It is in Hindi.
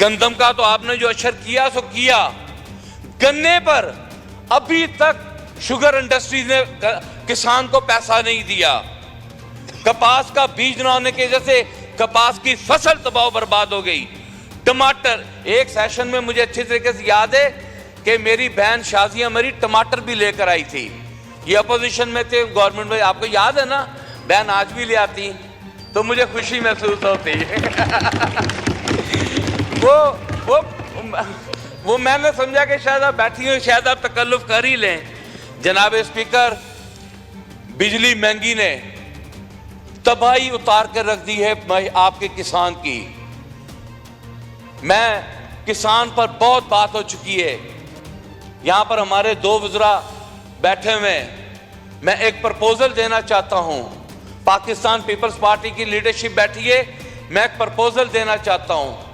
गंदम का तो आपने जो अशर किया सो किया, गन्ने पर अभी तक शुगर इंडस्ट्री ने किसान को पैसा नहीं दिया। कपास का बीज न होने की वजह से कपास की फसल तबाह बर्बाद हो गई। टमाटर, एक सेशन में मुझे अच्छी तरीके से याद है कि मेरी बहन शाजिया मरी टमाटर भी लेकर आई थी। ये अपोजिशन में थे, गवर्नमेंट में, आपको याद है ना? बहन आज भी ले आती तो मुझे खुशी महसूस होती वो मैंने समझा कि शायद आप बैठी हुई, शायद आप तकल्लुफ कर ही लें। जनाब स्पीकर, बिजली महंगी ने तबाही उतार कर रख दी है आपके किसान की। मैं किसान पर बहुत बात हो चुकी है, यहां पर हमारे दो वज़रा बैठे हुए हैं। मैं एक प्रपोजल देना चाहता हूं, पाकिस्तान पीपल्स पार्टी की लीडरशिप बैठी है, मैं एक प्रपोजल देना चाहता हूं।